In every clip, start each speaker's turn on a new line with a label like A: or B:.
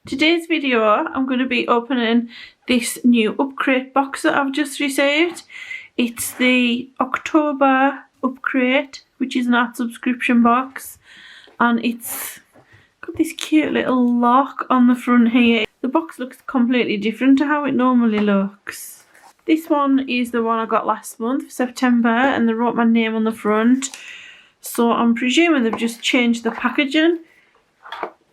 A: Today's video I'm going to be opening this new Upcrate box that I've just received. It's the October Upcrate, which is an art subscription box, and it's got this cute little lock on the front here. The box looks completely different to how it normally looks. This one is the one I got last month, September, and they wrote my name on the front. So I'm presuming they've just changed the packaging,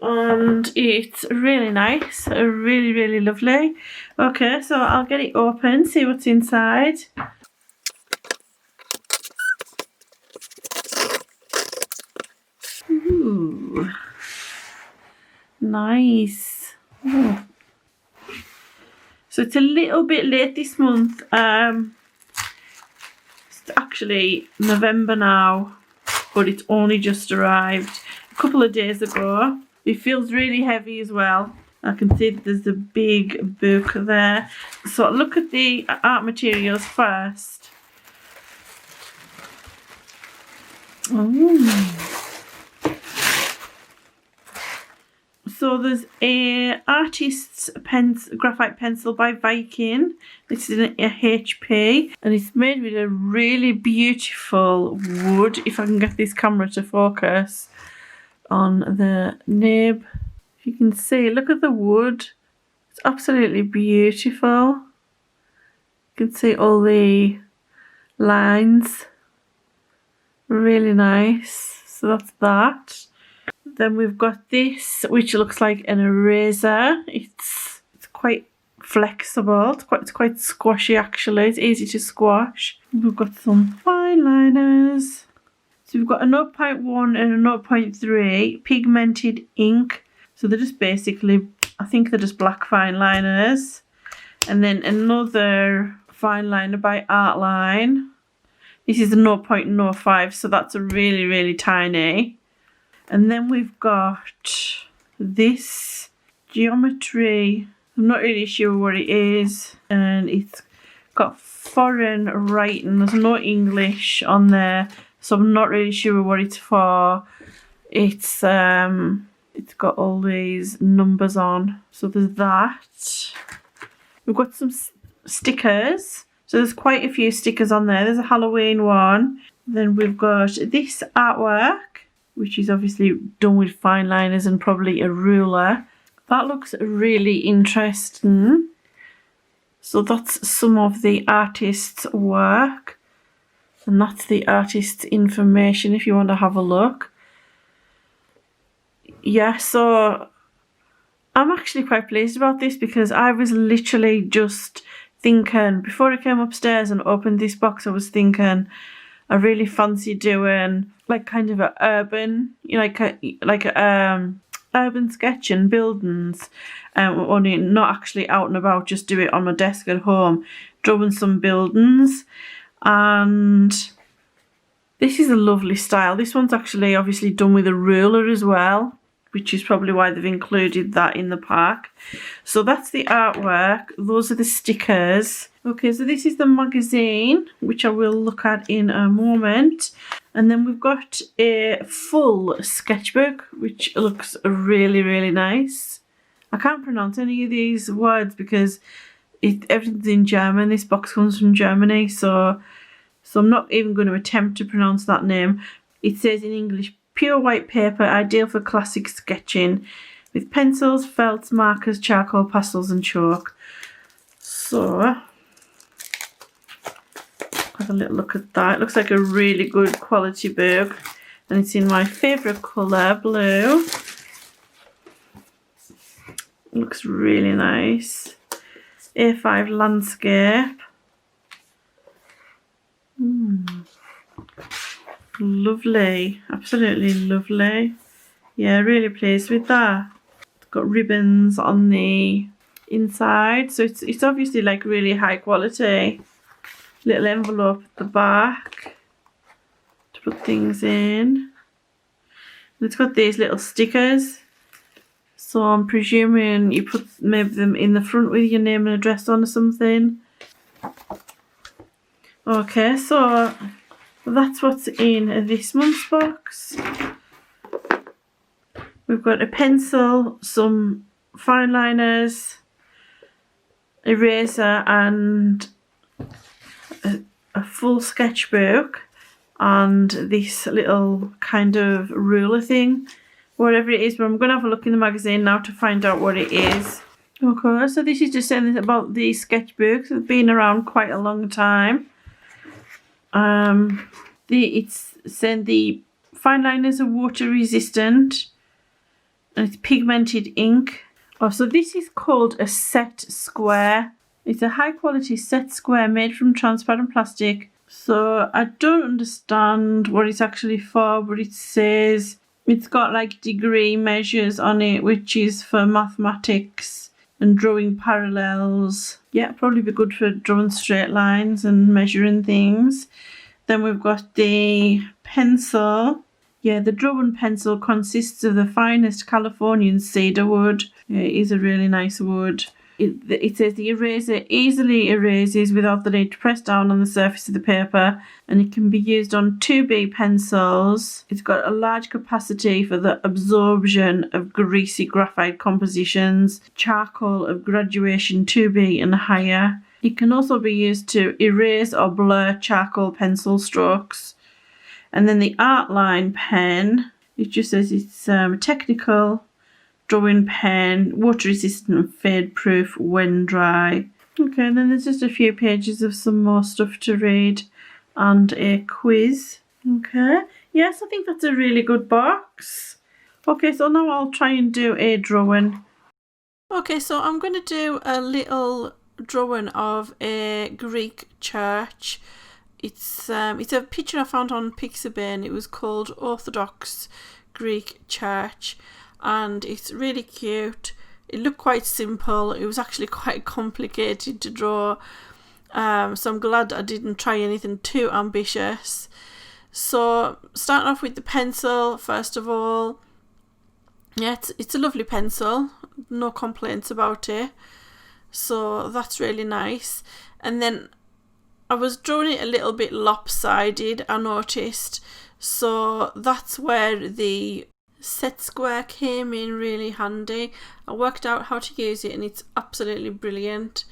A: and it's really nice, really lovely. Okay, so I'll get it open, see what's inside. Ooh, nice. Ooh. So it's a little bit late this month. It's actually November now, but it's only just arrived a couple of days ago. It feels really heavy as well. I can see that there's a big book there. So look at the art materials first. Oh. So there's a artist's graphite pencil by Viking. This is a HP, and it's made with a really beautiful wood. If I can get this camera to focus on the nib, you can see, look at the wood. It's absolutely beautiful. You can see all the lines. Really nice. So that's that. Then we've got this, which looks like an eraser. It's quite flexible. It's quite squashy actually. It's easy to squash. We've got some fine liners. So we've got a 0.1 and a 0.3 pigmented ink. So they're just basically, I think they're just black fine liners. And then another fine liner by Artline. This is a 0.05, so that's a really tiny. And then we've got this geometry. I'm not really sure what it is. And it's got foreign writing. There's no English on there, so I'm not really sure what it's for. It's got all these numbers on. So there's that. We've got some stickers. So there's quite a few stickers on there. There's a Halloween one. Then we've got this artwork, which is obviously done with fine liners and probably a ruler. That looks really interesting. So that's some of the artist's work, and that's the artist's information if you want to have a look. Yeah, so I'm actually quite pleased about this, because I was literally just thinking, before I came upstairs and opened this box, I was thinking I really fancy doing like kind of a urban, urban sketch and buildings, only not actually out and about, just do it on my desk at home, drawing some buildings. And this is a lovely style. This one's actually obviously done with a ruler as well, which is probably why they've included that in the pack. So that's the artwork. Those are the stickers. Okay, so this is the magazine, which I will look at in a moment. And then we've got a full sketchbook, which looks really nice. I can't pronounce any of these words because everything's in German. This box comes from Germany, so I'm not even going to attempt to pronounce that name. It says in English, pure white paper, ideal for classic sketching, with pencils, felts, markers, charcoal, pastels and chalk. So have a little look at that. It looks like a really good quality book, and it's in my favourite colour, blue. It looks really nice. A5 landscape. Lovely, absolutely lovely. Yeah, really pleased with that. It's got ribbons on the inside, so it's obviously like really high quality. Little envelope at the back to put things in. And it's got these little stickers, so I'm presuming you put maybe them in the front with your name and address on or something. Okay, so that's what's in this month's box. We've got a pencil, some fine liners, eraser and a full sketchbook and this little kind of ruler thing, whatever it is, but I'm going to have a look in the magazine now to find out what it is. Okay, so this is just saying about these sketchbooks. They've been around quite a long time. It's saying the fine liners are water resistant and it's pigmented ink. Oh, so this is called a set square. It's a high quality set square made from transparent plastic. So I don't understand what it's actually for, but it says it's got like degree measures on it, which is for mathematics and drawing parallels. Yeah, probably be good for drawing straight lines and measuring things. Then we've got the pencil. Yeah, the drawing pencil consists of the finest Californian cedar wood. Yeah, it is a really nice wood. It says the eraser easily erases without the need to press down on the surface of the paper, and it can be used on 2B pencils. It's got a large capacity for the absorption of greasy graphite compositions, charcoal of graduation 2B and higher. It can also be used to erase or blur charcoal pencil strokes. And then the Artline pen, it just says it's technical drawing pen, water resistant and fade proof when dry. Okay, and then there's just a few pages of some more stuff to read and a quiz. Okay, yes, I think that's a really good box. Okay, so now I'll try and do a drawing. Okay, so I'm going to do a little drawing of a Greek church. It's a picture I found on Pixabay, and it was called Orthodox Greek Church. And it's really cute. It looked quite simple. It was actually quite complicated to draw, so I'm glad I didn't try anything too ambitious. So starting off with the pencil first of all. Yeah, it's a lovely pencil, no complaints about it, so that's really nice. And then I was drawing it a little bit lopsided, I noticed, so that's where the set square came in really handy. I worked out how to use it and it's absolutely brilliant.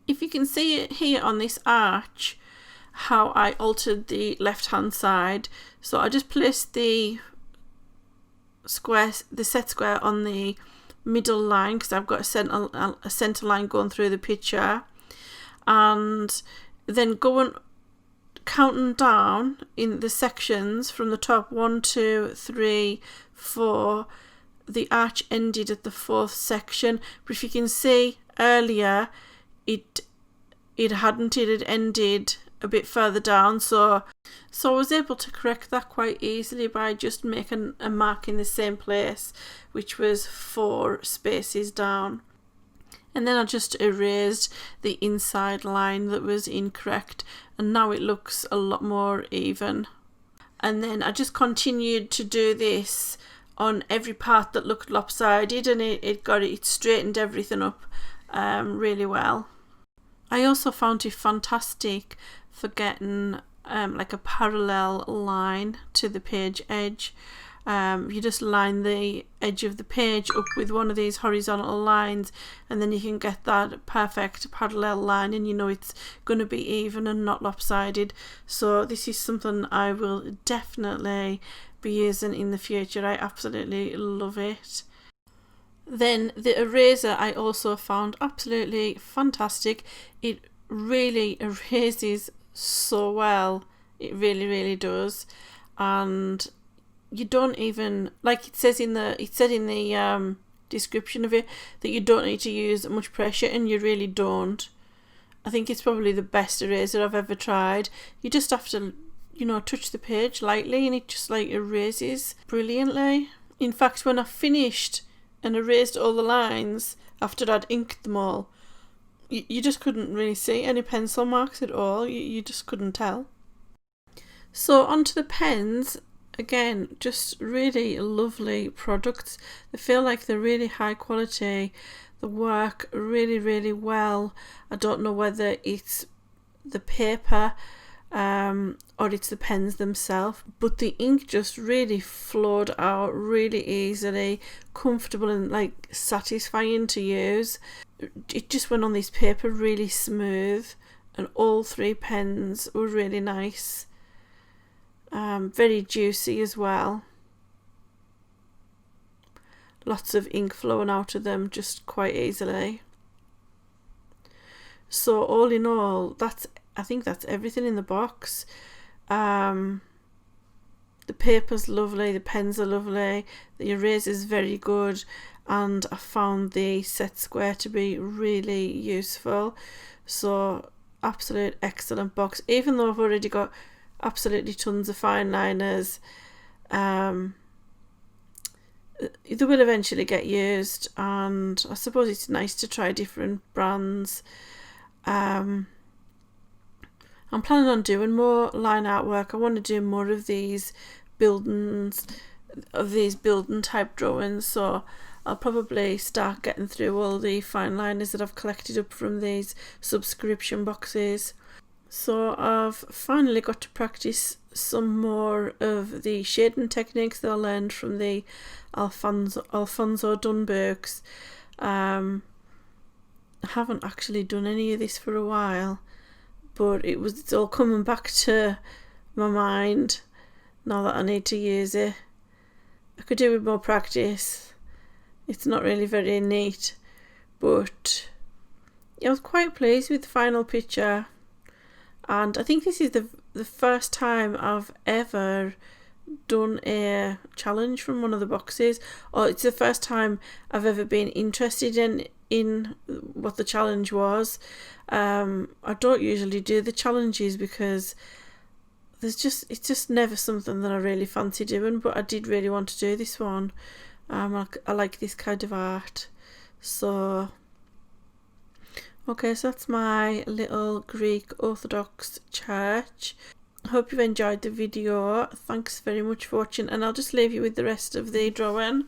A: If you can see it here on this arch, how I altered the left hand side. So I just placed the set square on the middle line because I've got a center line going through the picture, and then counting down in the sections from the top, 1, 2, 3, 4. The arch ended at the 4th section, but if you can see earlier, it hadn't. It had ended a bit further down, so I was able to correct that quite easily by just making a mark in the same place, which was 4 spaces down. And then I just erased the inside line that was incorrect, and now it looks a lot more even. And then I just continued to do this on every part that looked lopsided, and it straightened everything up really well. I also found it fantastic for getting like a parallel line to the page edge. You just line the edge of the page up with one of these horizontal lines, and then you can get that perfect parallel line, and you know it's going to be even and not lopsided. So this is something I will definitely be using in the future. I absolutely love it. Then the eraser I also found absolutely fantastic. It really erases so well. It really does. And you don't even, like it said in the description of it, that you don't need to use much pressure, and you really don't. I think it's probably the best eraser I've ever tried. You just have to, touch the page lightly and it just like erases brilliantly. In fact, when I finished and erased all the lines after I'd inked them all, you just couldn't really see any pencil marks at all. You just couldn't tell. So onto the pens. Again, just really lovely products. They feel like they're really high quality. They work really well. I don't know whether it's the paper or it's the pens themselves, but the ink just really flowed out really easily, comfortable and like satisfying to use. It just went on this paper really smooth, and all 3 pens were really nice, very juicy as well. Lots of ink flowing out of them just quite easily. So all in all, I think that's everything in the box. The paper's lovely, the pens are lovely, the eraser's very good, and I found the set square to be really useful. So absolute excellent box, even though I've already got absolutely tons of fine liners. They will eventually get used, and I suppose it's nice to try different brands. I'm planning on doing more line artwork. I want to do more of these building type drawings, so I'll probably start getting through all the fine liners that I've collected up from these subscription boxes. So I've finally got to practice some more of the shading techniques that I learned from the Alfonso Dunn books. I haven't actually done any of this for a while, but it's all coming back to my mind now that I need to use it. I could do with more practice. It's not really very neat, but I was quite pleased with the final picture. And I think this is the first time I've ever done a challenge from one of the boxes, or it's the first time I've ever been interested in what the challenge was. I don't usually do the challenges because it's just never something that I really fancy doing, but I did really want to do this one. I like this kind of art. So okay, so that's my little Greek Orthodox church. I hope you've enjoyed the video. Thanks very much for watching, and I'll just leave you with the rest of the drawing.